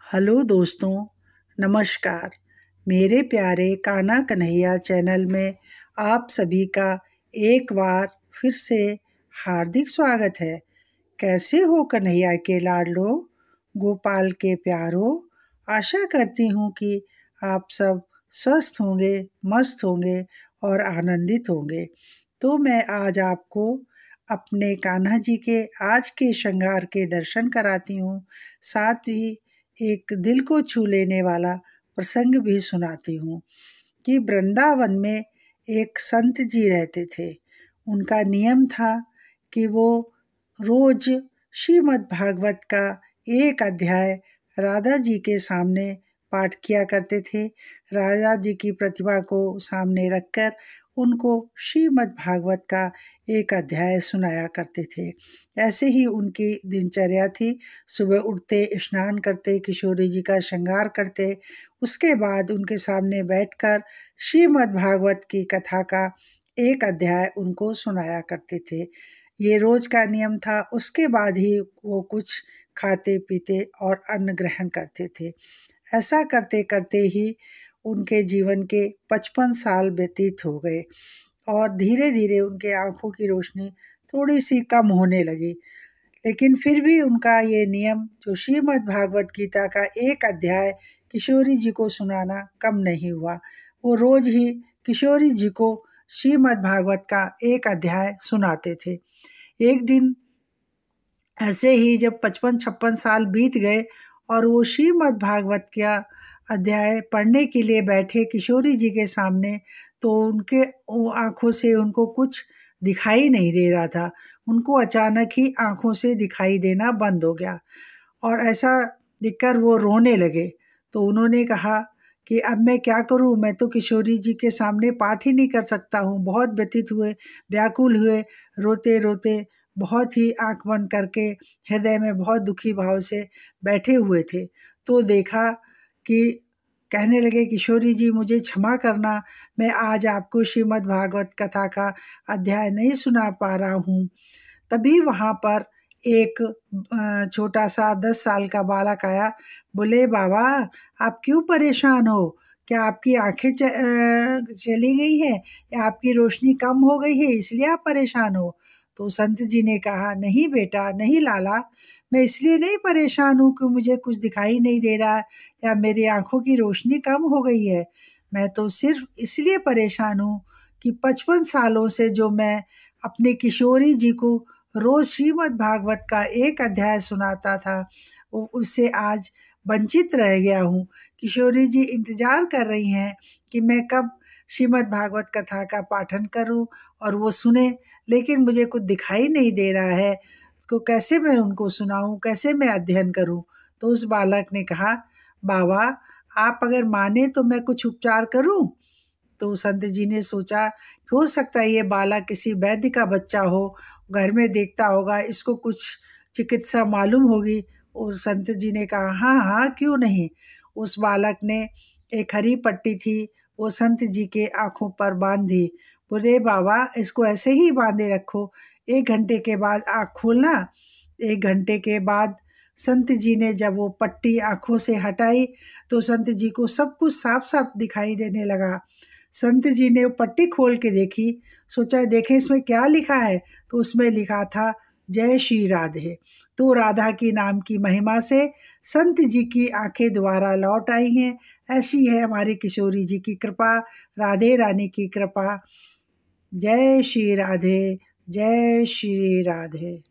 Hello दोस्तों, नमस्कार। मेरे प्यारे कान्हा कन्हैया चैनल में आप सभी का एक बार फिर से हार्दिक स्वागत है। कैसे हो कन्हैया के लाडलो, गोपाल के प्यारो। आशा करती हूँ कि आप सब स्वस्थ होंगे, मस्त होंगे और आनंदित होंगे। तो मैं आज आपको अपने कान्हा जी के आज के श्रृंगार के दर्शन कराती हूँ, साथ ही एक दिल को छू लेने वाला प्रसंग भी सुनाती हूँ कि वृंदावन में एक संत जी रहते थे। उनका नियम था कि वो रोज श्रीमद् भागवत का एक अध्याय राधा जी के सामने पाठ किया करते थे। राधा जी की प्रतिमा को सामने रखकर उनको श्रीमद् भागवत का एक अध्याय सुनाया करते थे। ऐसे ही उनकी दिनचर्या थी। सुबह उठते, स्नान करते, किशोरी जी का श्रृंगार करते, उसके बाद उनके सामने बैठकर श्रीमद् भागवत की कथा का एक अध्याय उनको सुनाया करते थे। ये रोज का नियम था। उसके बाद ही वो कुछ खाते पीते और अन्न ग्रहण करते थे। ऐसा करते करते ही उनके जीवन के 55 साल व्यतीत हो गए और धीरे धीरे उनके आँखों की रोशनी थोड़ी सी कम होने लगी। लेकिन फिर भी उनका ये नियम, जो श्रीमद् भागवत गीता का एक अध्याय किशोरी जी को सुनाना, कम नहीं हुआ। वो रोज ही किशोरी जी को श्रीमद् भागवत का एक अध्याय सुनाते थे। एक दिन ऐसे ही जब 55-56 साल बीत गए और वो श्रीमद् भागवत का अध्याय पढ़ने के लिए बैठे किशोरी जी के सामने, तो उनके आँखों से उनको कुछ दिखाई नहीं दे रहा था। उनको अचानक ही आँखों से दिखाई देना बंद हो गया और ऐसा दिखकर वो रोने लगे। तो उन्होंने कहा कि अब मैं क्या करूं, मैं तो किशोरी जी के सामने पाठ ही नहीं कर सकता हूं। बहुत व्यथित हुए, व्याकुल हुए, रोते रोते बहुत ही आंख बंद करके हृदय में बहुत दुखी भाव से बैठे हुए थे। तो देखा कि कहने लगे, किशोरी जी मुझे क्षमा करना, मैं आज आपको श्रीमद् भागवत कथा का अध्याय नहीं सुना पा रहा हूँ। तभी वहाँ पर एक छोटा सा 10 साल का बालक आया। बोले, बाबा आप क्यों परेशान हो? क्या आपकी आंखें चली गई हैं या आपकी रोशनी कम हो गई है, इसलिए आप परेशान हो? तो संत जी ने कहा, नहीं बेटा, नहीं लाला, मैं इसलिए नहीं परेशान हूँ कि मुझे कुछ दिखाई नहीं दे रहा या मेरी आंखों की रोशनी कम हो गई है। मैं तो सिर्फ इसलिए परेशान हूँ कि 55 सालों से जो मैं अपने किशोरी जी को रोज श्रीमद् भागवत का एक अध्याय सुनाता था, उससे आज वंचित रह गया हूँ। किशोरी जी इंतजार कर रही हैं कि मैं कब श्रीमद् भागवत कथा का पाठन करूं और वो सुने, लेकिन मुझे कुछ दिखाई नहीं दे रहा है, तो कैसे मैं उनको सुनाऊं, कैसे मैं अध्ययन करूं? तो उस बालक ने कहा, बाबा आप अगर माने तो मैं कुछ उपचार करूं? तो संत जी ने सोचा कि हो सकता है ये बालक किसी वैद्य का बच्चा हो, घर में देखता होगा, इसको कुछ चिकित्सा मालूम होगी। और संत जी ने कहा, हाँ हाँ क्यों नहीं। उस बालक ने एक हरी पट्टी थी, वो संत जी के आँखों पर बांधी। बोले, बाबा इसको ऐसे ही बांधे रखो, 1 घंटे के बाद आँख खोलना। 1 घंटे के बाद संत जी ने जब वो पट्टी आँखों से हटाई तो संत जी को सब कुछ साफ साफ दिखाई देने लगा। संत जी ने वो पट्टी खोल के देखी, सोचा देखें इसमें क्या लिखा है, तो उसमें लिखा था, जय श्री राधे। तो राधा की नाम की महिमा से संत जी की आंखें दोबारा लौट आई हैं। ऐसी है हमारी किशोरी जी की कृपा, राधे रानी की कृपा। जय श्री राधे, जय श्री राधे।